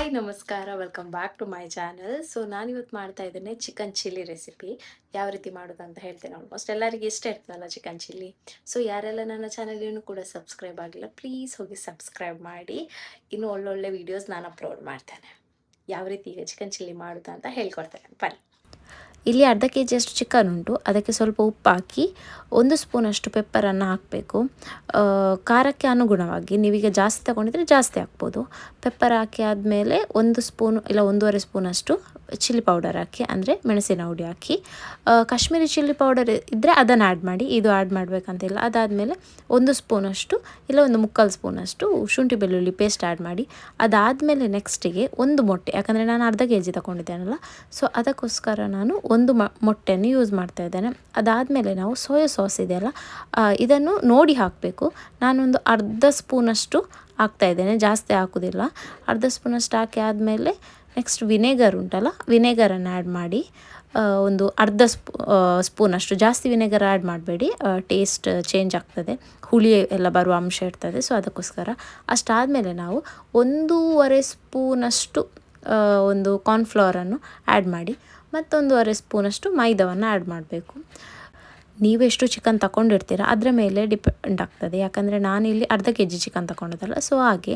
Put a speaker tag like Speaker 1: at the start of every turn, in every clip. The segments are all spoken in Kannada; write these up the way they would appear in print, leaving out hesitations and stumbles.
Speaker 1: ಹಾಯ್ ನಮಸ್ಕಾರ welcome back to my channel. So ನಾನಿವತ್ತು ಮಾಡ್ತಾ ಇದ್ದೇನೆ ಚಿಕನ್ ಚಿಲ್ಲಿ ರೆಸಿಪಿ. ಯಾವ ರೀತಿ ಮಾಡೋದು ಅಂತ ಹೇಳ್ತೇನೆ. ಆಲ್ಮೋಸ್ಟ್ ಎಲ್ಲರಿಗೆ ಇಷ್ಟ ಇರ್ತದಲ್ಲ ಚಿಕನ್ ಚಿಲ್ಲಿ. ಸೊ ಯಾರೆಲ್ಲ ನನ್ನ ಚಾನಲ್ ಇನ್ನೂ ಕೂಡ ಸಬ್ಸ್ಕ್ರೈಬ್ ಆಗಿಲ್ಲ ಪ್ಲೀಸ್ ಹೋಗಿ ಸಬ್ಸ್ಕ್ರೈಬ್ ಮಾಡಿ. ಇನ್ನೂ ಒಳ್ಳೊಳ್ಳೆ ವೀಡಿಯೋಸ್ ನಾನು ಅಪ್ಲೋಡ್ ಮಾಡ್ತೇನೆ. ಯಾವ ರೀತಿ ಈಗ ಚಿಕನ್ ಚಿಲ್ಲಿ ಮಾಡೋದು ಅಂತ ಹೇಳ್ಕೊಡ್ತೇನೆ ಬನ್ನಿ. ಇಲ್ಲಿ ಅರ್ಧ ಕೆ ಜಿಯಷ್ಟು ಚಿಕನ್ ಉಂಟು. ಅದಕ್ಕೆ ಸ್ವಲ್ಪ ಉಪ್ಪು ಹಾಕಿ 1 ಸ್ಪೂನಷ್ಟು ಪೆಪ್ಪರನ್ನು ಹಾಕಬೇಕು. ಖಾರಕ್ಕೆ ಅನುಗುಣವಾಗಿ ನೀವೀಗ ಜಾಸ್ತಿ ತಗೊಂಡಿದ್ರೆ ಜಾಸ್ತಿ ಹಾಕ್ಬೋದು. ಪೆಪ್ಪರ್ ಹಾಕಿ ಆದಮೇಲೆ 1 ಸ್ಪೂನ್ ಇಲ್ಲ 1.5 ಸ್ಪೂನಷ್ಟು ಚಿಲ್ಲಿ ಪೌಡರ್ ಹಾಕಿ, ಅಂದರೆ ಮೆಣಸಿನ ಹುಡಿ ಹಾಕಿ. ಕಾಶ್ಮೀರಿ ಚಿಲ್ಲಿ ಪೌಡರ್ ಇದ್ದರೆ ಅದನ್ನು ಆ್ಯಡ್ ಮಾಡಿ, ಇದು ಆ್ಯಡ್ ಮಾಡಬೇಕಂತಿಲ್ಲ. ಅದಾದಮೇಲೆ 1 ಸ್ಪೂನಷ್ಟು ಇಲ್ಲ 1/4 ಸ್ಪೂನಷ್ಟು ಶುಂಠಿ ಬೆಳ್ಳುಳ್ಳಿ ಪೇಸ್ಟ್ ಆ್ಯಡ್ ಮಾಡಿ. ಅದಾದಮೇಲೆ ನೆಕ್ಸ್ಟಿಗೆ 1 ಮೊಟ್ಟೆ, ಯಾಕಂದರೆ ನಾನು ಅರ್ಧ ಕೆ ಜಿ ತಗೊಂಡಿದ್ದೇನಲ್ಲ, ಸೊ ಅದಕ್ಕೋಸ್ಕರ ನಾನು 1 ಮೊಟ್ಟೆಯನ್ನು ಯೂಸ್ ಮಾಡ್ತಾ ಇದ್ದೇನೆ. ಅದಾದಮೇಲೆ ನಾವು ಸೋಯಾ ಸಾಸ್ ಇದೆಯಲ್ಲ, ಇದನ್ನು ನೋಡಿ ಹಾಕಬೇಕು. ನಾನೊಂದು ಅರ್ಧ ಸ್ಪೂನಷ್ಟು ಹಾಕ್ತಾಯಿದ್ದೇನೆ, ಜಾಸ್ತಿ ಹಾಕೋದಿಲ್ಲ. ಅರ್ಧ ಸ್ಪೂನಷ್ಟು ಹಾಕಿ ಆದಮೇಲೆ ನೆಕ್ಸ್ಟ್ ವಿನೆಗರ್ ಉಂಟಲ್ಲ, ವಿನೆಗರನ್ನು ಆ್ಯಡ್ ಮಾಡಿ. ಒಂದು ಅರ್ಧ ಸ್ಪೂನಷ್ಟು, ಜಾಸ್ತಿ ವಿನೆಗರ್ ಆ್ಯಡ್ ಮಾಡಬೇಡಿ, ಟೇಸ್ಟ್ ಚೇಂಜ್ ಆಗ್ತದೆ, ಹುಳಿ ಎಲ್ಲ ಬರುವ ಅಂಶ ಇರ್ತದೆ. ಸೊ ಅದಕ್ಕೋಸ್ಕರ ಅಷ್ಟಾದಮೇಲೆ ನಾವು 1.5 ಸ್ಪೂನಷ್ಟು ಒಂದು ಕಾರ್ನ್ಫ್ಲವರನ್ನು ಆ್ಯಡ್ ಮಾಡಿ, ಮತ್ತು 1.5 ಸ್ಪೂನಷ್ಟು ಮೈದಾವನ್ನು ಆ್ಯಡ್ ಮಾಡಬೇಕು. ನೀವೆಷ್ಟು ಚಿಕನ್ ತಗೊಂಡಿರ್ತೀರ ಅದರ ಮೇಲೆ ಡಿಪೆಂಡ್ ಆಗ್ತದೆ, ಯಾಕಂದರೆ ನಾನಿಲ್ಲಿ ಅರ್ಧ ಕೆ ಜಿ ಚಿಕನ್ ತಗೊಂಡದಲ್ಲ, ಸೊ ಹಾಗೆ.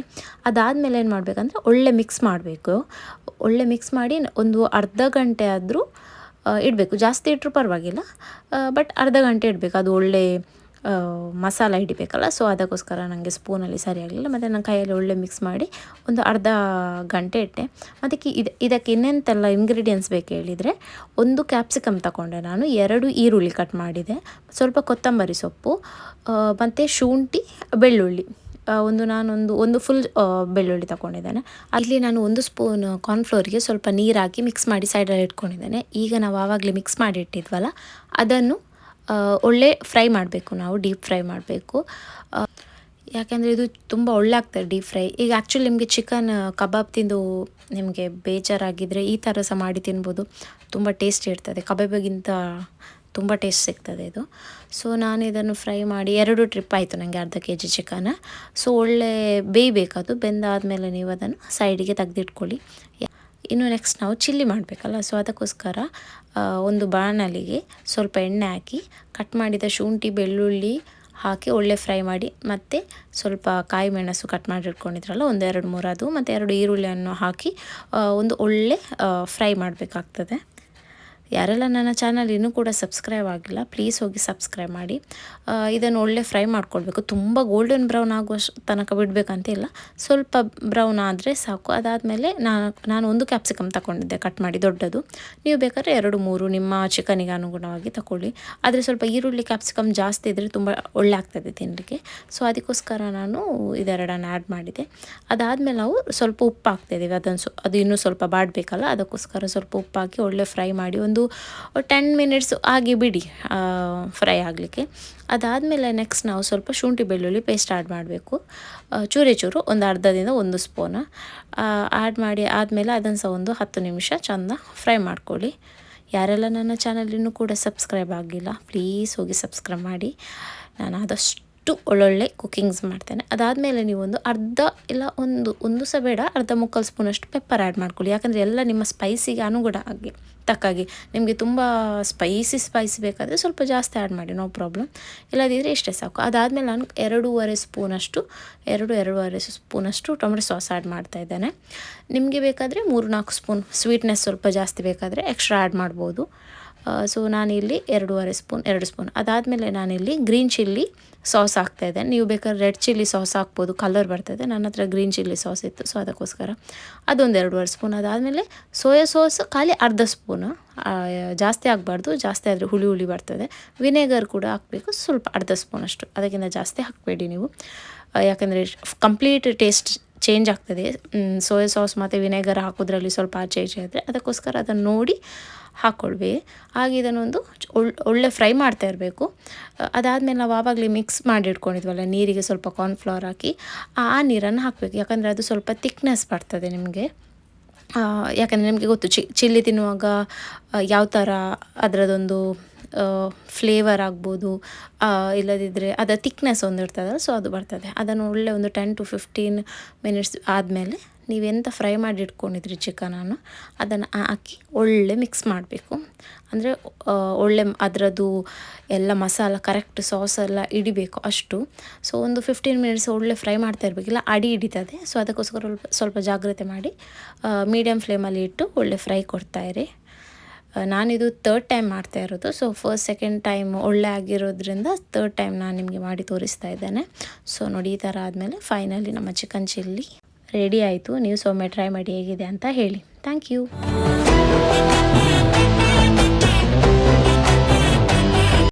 Speaker 1: ಅದಾದಮೇಲೆ ಏನು ಮಾಡಬೇಕಂದ್ರೆ ಒಳ್ಳೆ ಮಿಕ್ಸ್ ಮಾಡಬೇಕು. ಒಳ್ಳೆ ಮಿಕ್ಸ್ ಮಾಡಿ ಒಂದು ಅರ್ಧ ಗಂಟೆ ಆದರೂ ಇಡಬೇಕು. ಜಾಸ್ತಿ ಇಟ್ಟರೂ ಪರವಾಗಿಲ್ಲ, ಬಟ್ ಅರ್ಧ ಗಂಟೆ ಇಡಬೇಕು. ಅದು ಒಳ್ಳೆ ಮಸಾಲ ಹಿಡಿಬೇಕಲ್ಲ, ಸೊ ಅದಕ್ಕೋಸ್ಕರ ನನಗೆ ಸ್ಪೂನಲ್ಲಿ ಸರಿಯಾಗಲಿಲ್ಲ. ಮತ್ತು ನಾನು ಕೈಯಲ್ಲಿ ಒಳ್ಳೆ ಮಿಕ್ಸ್ ಮಾಡಿ ಒಂದು ಅರ್ಧ ಗಂಟೆ ಇಟ್ಟೆ. ಮತ್ತು ಇದಕ್ಕೆ ಇನ್ನೆಂತೆಲ್ಲ ಇಂಗ್ರೀಡಿಯೆಂಟ್ಸ್ ಬೇಕು ಹೇಳಿದರೆ, 1 ಕ್ಯಾಪ್ಸಿಕಮ್ ತಗೊಂಡೆ ನಾನು, 2 ಈರುಳ್ಳಿ ಕಟ್ ಮಾಡಿದೆ, ಸ್ವಲ್ಪ ಕೊತ್ತಂಬರಿ ಸೊಪ್ಪು, ಮತ್ತು ಶುಂಠಿ ಬೆಳ್ಳುಳ್ಳಿ ಒಂದು ಫುಲ್ ಬೆಳ್ಳುಳ್ಳಿ ತಗೊಂಡಿದ್ದೇನೆ. ಅಲ್ಲಿ ನಾನು 1 ಸ್ಪೂನ್ ಕಾರ್ನ್ಫ್ಲೋರಿಗೆ ಸ್ವಲ್ಪ ನೀರು ಹಾಕಿ ಮಿಕ್ಸ್ ಮಾಡಿ ಸೈಡಲ್ಲಿ ಇಟ್ಕೊಂಡಿದ್ದೇನೆ. ಈಗ ನಾವು ಆವಾಗಲೇ ಮಿಕ್ಸ್ ಮಾಡಿ ಇಟ್ಟಿದ್ವಲ್ಲ, ಅದನ್ನು ಒಳ್ಳೆ ಫ್ರೈ ಮಾಡಬೇಕು, ನಾವು ಡೀಪ್ ಫ್ರೈ ಮಾಡಬೇಕು. ಯಾಕೆಂದರೆ ಇದು ತುಂಬ ಒಳ್ಳೆ ಆಗ್ತದೆ ಡೀಪ್ ಫ್ರೈ. ಈಗ ಆ್ಯಕ್ಚುಲಿ ನಿಮಗೆ ಚಿಕನ್ ಕಬಾಬ್ ತಿಂದು ನಿಮಗೆ ಬೇಜಾರಾಗಿದ್ದರೆ ಈ ಥರ ಸಹ ಮಾಡಿ ತಿನ್ಬೋದು, ತುಂಬ ಟೇಸ್ಟ್ ಇರ್ತದೆ. ಕಬಾಬಿಗಿಂತ ತುಂಬ ಟೇಸ್ಟ್ ಸಿಗ್ತದೆ ಇದು. ಸೊ ನಾನು ಇದನ್ನು ಫ್ರೈ ಮಾಡಿ 2 ಟ್ರಿಪ್ ಆಯಿತು ನನಗೆ ಅರ್ಧ ಕೆ ಜಿ ಚಿಕನ್. ಸೊ ಒಳ್ಳೆ ಬೇಯಬೇಕದು. ಬೆಂದಾದಮೇಲೆ ನೀವು ಅದನ್ನು ಸೈಡಿಗೆ ತೆಗೆದಿಟ್ಕೊಳ್ಳಿ. ಇನ್ನು ನೆಕ್ಸ್ಟ್ ನಾವು ಚಿಲ್ಲಿ ಮಾಡಬೇಕಲ್ಲ, ಸೊ ಅದಕ್ಕೋಸ್ಕರ ಒಂದು ಬಾಣಲಿಗೆ ಸ್ವಲ್ಪ ಎಣ್ಣೆ ಹಾಕಿ ಕಟ್ ಮಾಡಿದ ಶುಂಠಿ ಬೆಳ್ಳುಳ್ಳಿ ಹಾಕಿ ಒಳ್ಳೆ ಫ್ರೈ ಮಾಡಿ, ಮತ್ತು ಸ್ವಲ್ಪ ಕಾಯಿ ಮೆಣಸು ಕಟ್ ಮಾಡಿ ಇಟ್ಕೊಂಡಿದ್ರಲ್ಲ, 1 2 3 ಅದು, ಮತ್ತು 2 ಈರುಳ್ಳಿಯನ್ನು ಹಾಕಿ ಒಂದು ಒಳ್ಳೆ ಫ್ರೈ ಮಾಡಬೇಕಾಗ್ತದೆ. ಯಾರೆಲ್ಲ ನನ್ನ ಚಾನಲ್ ಇನ್ನೂ ಕೂಡ ಸಬ್ಸ್ಕ್ರೈಬ್ ಆಗಿಲ್ಲ ಪ್ಲೀಸ್ ಹೋಗಿ ಸಬ್ಸ್ಕ್ರೈಬ್ ಮಾಡಿ. ಇದನ್ನು ಒಳ್ಳೆ ಫ್ರೈ ಮಾಡ್ಕೊಳ್ಬೇಕು. ತುಂಬ ಗೋಲ್ಡನ್ ಬ್ರೌನ್ ಆಗುವಷ್ಟು ತನಕ ಬಿಡಬೇಕಂತಿಲ್ಲ, ಸ್ವಲ್ಪ ಬ್ರೌನ್ ಆದರೆ ಸಾಕು. ಅದಾದಮೇಲೆ ನಾನು 1 ಕ್ಯಾಪ್ಸಿಕಮ್ ತಗೊಂಡಿದ್ದೆ ಕಟ್ ಮಾಡಿ ದೊಡ್ಡದು. ನೀವು ಬೇಕಾದ್ರೆ 2 3 ನಿಮ್ಮ ಚಿಕನಿಗೆ ಅನುಗುಣವಾಗಿ ತಗೊಳ್ಳಿ. ಆದರೆ ಸ್ವಲ್ಪ ಈರುಳ್ಳಿ ಕ್ಯಾಪ್ಸಿಕಮ್ ಜಾಸ್ತಿ ಇದ್ದರೆ ತುಂಬ ಒಳ್ಳೆ ಆಗ್ತದೆ ತಿನ್ನಲಿಕ್ಕೆ. ಸೊ ಅದಕ್ಕೋಸ್ಕರ ನಾನು ಇದೆರಡನ್ನು ಆ್ಯಡ್ ಮಾಡಿದೆ. ಅದಾದಮೇಲೆ ನಾವು ಸ್ವಲ್ಪ ಉಪ್ಪು ಹಾಕ್ತಾಯಿದ್ದೀವಿ, ಅದು ಇನ್ನೂ ಸ್ವಲ್ಪ ಬಾಡಬೇಕಲ್ಲ, ಅದಕ್ಕೋಸ್ಕರ ಸ್ವಲ್ಪ ಉಪ್ಪು ಹಾಕಿ ಒಳ್ಳೆ ಫ್ರೈ ಮಾಡಿ ಒಂದು 10 ಮಿನಿಟ್ಸ್ ಆಗಿ ಬಿಡಿ ಫ್ರೈ ಆಗಲಿಕ್ಕೆ. ಅದಾದಮೇಲೆ ನೆಕ್ಸ್ಟ್ ನಾವು ಸ್ವಲ್ಪ ಶುಂಠಿ ಬೆಳ್ಳುಳ್ಳಿ ಪೇಸ್ಟ್ ಆ್ಯಡ್ ಮಾಡಬೇಕು, ಚೂರೇ ಚೂರು, ಒಂದು ಅರ್ಧದಿಂದ 1 ಸ್ಪೂನ್ ಆ್ಯಡ್ ಮಾಡಿ ಆದಮೇಲೆ ಅದನ್ನು ಸಹ ಒಂದು 10 ನಿಮಿಷ ಚೆಂದ ಫ್ರೈ ಮಾಡ್ಕೊಳ್ಳಿ. ಯಾರೆಲ್ಲ ನನ್ನ ಚಾನಲ್ ಇನ್ನೂ ಕೂಡ ಸಬ್ಸ್ಕ್ರೈಬ್ ಆಗಿಲ್ಲ ಪ್ಲೀಸ್ ಹೋಗಿ ಸಬ್ಸ್ಕ್ರೈಬ್ ಮಾಡಿ. ನಾನು ಆದಷ್ಟು ಒಳ್ಳೊಳ್ಳೆ ಕುಕ್ಕಿಂಗ್ಸ್ ಮಾಡ್ತೇನೆ. ಅದಾದಮೇಲೆ ನೀವು ಒಂದು ಅರ್ಧ ಇಲ್ಲ ಒಂದು ಸಹ ಬೇಡ, ಅರ್ಧ 3/4 ಸ್ಪೂನಷ್ಟು ಪೆಪ್ಪರ್ ಆ್ಯಡ್ ಮಾಡ್ಕೊಳ್ಳಿ. ಯಾಕಂದರೆ ಎಲ್ಲ ನಿಮ್ಮ ಸ್ಪೈಸಿಗೆ ಅನುಗುಣ ಆಗಿ ತಕ್ಕಾಗಿ. ನಿಮಗೆ ತುಂಬ ಸ್ಪೈಸಿ ಬೇಕಾದರೆ ಸ್ವಲ್ಪ ಜಾಸ್ತಿ ಆ್ಯಡ್ ಮಾಡಿ, ನೋ ಪ್ರಾಬ್ಲಮ್. ಇಲ್ಲದಿದ್ದರೆ ಇಷ್ಟೇ ಸಾಕು. ಅದಾದಮೇಲೆ ನಾನು 2.5 ಸ್ಪೂನಷ್ಟು ಟೊಮೆಟೊ ಸಾಸ್ ಆ್ಯಡ್ ಮಾಡ್ತಾ ಇದ್ದೇನೆ. ನಿಮಗೆ ಬೇಕಾದರೆ 3-4 ಸ್ಪೂನ್, ಸ್ವೀಟ್ನೆಸ್ ಸ್ವಲ್ಪ ಜಾಸ್ತಿ ಬೇಕಾದರೆ ಎಕ್ಸ್ಟ್ರಾ ಆ್ಯಡ್ ಮಾಡ್ಬೋದು. ಸೊ ನಾನಿಲ್ಲಿ 2 ಸ್ಪೂನ್. ಅದಾದಮೇಲೆ ನಾನಿಲ್ಲಿ ಗ್ರೀನ್ ಚಿಲ್ಲಿ ಸಾಸ್ ಹಾಕ್ತಾಯಿದ್ದೇನೆ. ನೀವು ಬೇಕಾದ್ರೆ ರೆಡ್ ಚಿಲ್ಲಿ ಸಾಸ್ ಹಾಕ್ಬೋದು, ಕಲರ್ ಬರ್ತದೆ. ನನ್ನ ಹತ್ರ ಗ್ರೀನ್ ಚಿಲ್ಲಿ ಸಾಸ್ ಇತ್ತು, ಸೊ ಅದಕ್ಕೋಸ್ಕರ ಅದೊಂದು 2.5 ಸ್ಪೂನ್. ಅದಾದಮೇಲೆ ಸೋಯಾ ಸಾಸ್ ಖಾಲಿ ಅರ್ಧ ಸ್ಪೂನು, ಜಾಸ್ತಿ ಆಗಬಾರ್ದು, ಜಾಸ್ತಿ ಆದರೆ ಹುಳಿ ಬರ್ತದೆ. ವಿನೆಗರ್ ಕೂಡ ಹಾಕಬೇಕು, ಸ್ವಲ್ಪ ಅರ್ಧ ಸ್ಪೂನಷ್ಟು, ಅದಕ್ಕಿಂತ ಜಾಸ್ತಿ ಹಾಕಬೇಡಿ ನೀವು, ಯಾಕಂದರೆ ಕಂಪ್ಲೀಟ್ ಟೇಸ್ಟ್ ಚೇಂಜ್ ಆಗ್ತದೆ. ಸೋಯಾ ಸಾಸ್ ಮತ್ತು ವಿನೆಗರ್ ಹಾಕೋದ್ರಲ್ಲಿ ಸ್ವಲ್ಪ ಆಚೆ ಈಚೆ ಆದರೆ, ಅದಕ್ಕೋಸ್ಕರ ಅದನ್ನು ನೋಡಿ ಹಾಕ್ಕೊಳ್ವಿ. ಹಾಗೆ ಇದನ್ನೊಂದು ಒಳ್ಳೆ ಫ್ರೈ ಮಾಡ್ತಾ ಇರಬೇಕು. ಅದಾದಮೇಲೆ ನಾವು ಆವಾಗಲೇ ಮಿಕ್ಸ್ ಮಾಡಿ ಇಟ್ಕೊಂಡಿದ್ವಲ್ಲ ನೀರಿಗೆ ಸ್ವಲ್ಪ ಕಾರ್ನ್ಫ್ಲವರ್ ಹಾಕಿ ಆ ನೀರನ್ನು ಹಾಕಬೇಕು, ಯಾಕಂದರೆ ಅದು ಸ್ವಲ್ಪ ತಿಕ್ನೆಸ್ ಬರ್ತದೆ ನಿಮಗೆ. ಯಾಕಂದರೆ ನಿಮಗೆ ಗೊತ್ತು ಚಿಲ್ಲಿ ತಿನ್ನುವಾಗ ಯಾವ ಥರ ಅದರದೊಂದು ಫ್ಲೇವರ್ ಆಗ್ಬೋದು, ಇಲ್ಲದಿದ್ದರೆ ಅದರ ತಿಕ್ನೆಸ್ ಒಂದು ಇರ್ತದಲ್ಲ, ಸೊ ಅದು ಬರ್ತದೆ. ಅದನ್ನು ಒಳ್ಳೆ ಒಂದು 10 to 15 ಮಿನಿಟ್ಸ್ ಆದಮೇಲೆ ನೀವೆಂತ ಫ್ರೈ ಮಾಡಿ ಇಟ್ಕೊಂಡಿದ್ರಿ ಚಿಕನನ್ನು ಅದನ್ನು ಹಾಕಿ ಒಳ್ಳೆ ಮಿಕ್ಸ್ ಮಾಡಬೇಕು. ಅಂದರೆ ಒಳ್ಳೆ ಅದರದ್ದು ಎಲ್ಲ ಮಸಾಲ ಕರೆಕ್ಟ್ ಸಾಸ್ ಎಲ್ಲ ಹಿಡಿಬೇಕು ಅಷ್ಟು. ಸೊ ಒಂದು 15 ಮಿನಿಟ್ಸ್ ಒಳ್ಳೆ ಫ್ರೈ ಮಾಡ್ತಾ ಇರಬೇಕಿಲ್ಲ, ಅಡಿ ಹಿಡಿತದೆ. ಸೊ ಅದಕ್ಕೋಸ್ಕರ ಸ್ವಲ್ಪ ಜಾಗ್ರತೆ ಮಾಡಿ ಮೀಡಿಯಮ್ ಫ್ಲೇಮಲ್ಲಿ ಇಟ್ಟು ಒಳ್ಳೆ ಫ್ರೈ ಕೊಡ್ತಾಯಿರಿ. ನಾನಿದು 3rd ಟೈಮ್ ಮಾಡ್ತಾ ಇರೋದು. ಸೊ ಫಸ್ಟ್ ಸೆಕೆಂಡ್ ಟೈಮ್ ಒಳ್ಳೆ ಆಗಿರೋದ್ರಿಂದ 3rd ಟೈಮ್ ನಾನು ನಿಮಗೆ ಮಾಡಿ ತೋರಿಸ್ತಾ ಇದ್ದೇನೆ. ಸೊ ನೋಡಿ, ಈ ಥರ ಆದಮೇಲೆ ಫೈನಲಿ ನಮ್ಮ ಚಿಕನ್ ಚಿಲ್ಲಿ ರೆಡಿ ಆಯಿತು. ನೀವು ಸೊಮ್ಮೆ ಟ್ರೈ ಮಾಡಿ ಹೇಗಿದೆ ಅಂತ ಹೇಳಿ. Thank you.